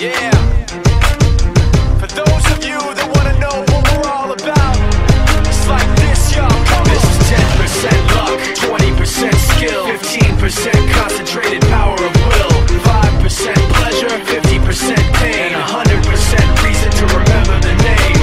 Yeah. For those of you that wanna know what we're all about, it's like this, y'all. This is 10% luck, 20% skill, 15% concentrated power of will, 5% pleasure, 50% pain, and 100% reason to remember the name.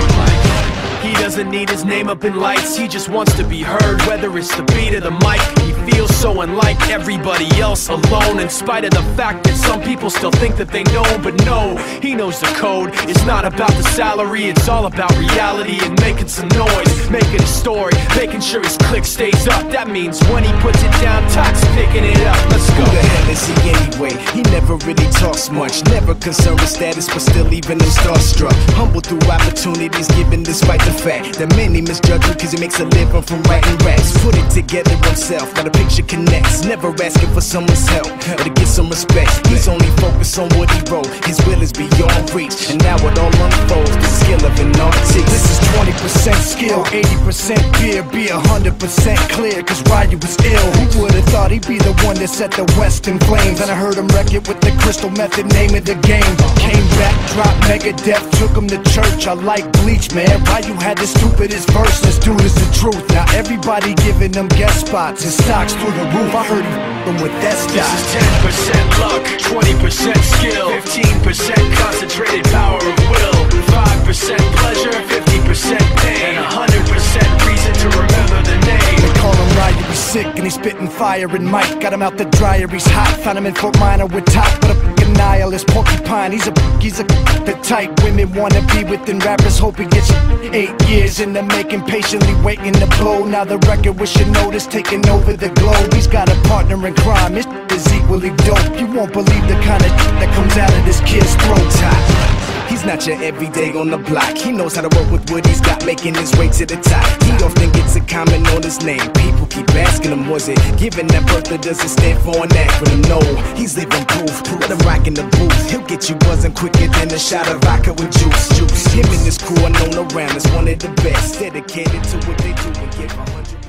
He doesn't need his name up in lights, he just wants to be heard, whether it's the beat or the mic. He feels so unlike everybody else, alone, in spite of the fact that some people still think that they know. But no, he knows the code. It's not about the salary, it's all about reality and making some noise, making a story, making sure his click stays up. That means when he puts it down, Toc's picking it up. Let's go. Who the hell is he anyway? He never really talks much, never concerned with status, but still even him starstruck. Humble through opportunities given despite the fact that many misjudge him cause he makes a living from writing raps. Put it together himself, now the picture connects, never asking for someone's help or to get some respect. He's only focused on what he wrote, his will is beyond reach, and now it all unfolds, the skill of an artist. This is 20% skill, 80% beer, be 100% clear, cause Ryu was ill. Who would've thought he'd be the one that set the West in flames? And I heard him wreck it with the Crystal Method, name of the game. Came back, dropped Megadeth, took him to church. I like Bleach, man. Ryu had the stupidest verse, this dude is the truth. Now everybody giving them guest spots and stocks through the roof. I heard him with that stock. This is 10% luck, 20% skill, 15% concentrated power of will, 5% pleasure, 50% pain, and 100% reason to remember the name. They call him Ryu, he's sick and he's spitting fire. And Mike got him out the dryer, he's hot. Found him in Fort Minor with Top, but a fucking nihilist porcupine. He's the type women wanna be within. Rappers hope he gets 8 years in the making, patiently waiting to blow. Now the record with your notice taking over the globe. He's got a partner in crime, his is equally dope. You won't believe the kind of that comes out of this kid's throat. He's not your everyday on the block. He knows how to work with what he's got, making his way to the top. He often gets a comment on his name. People keep asking him, was it given that birth or does it stand for an acronym? No, he's living proof. Let him rock in the booth. He'll get you buzzing quicker than a shot of vodka with juice. Him and his crew are known around as one of the best, dedicated to what they do and give 100.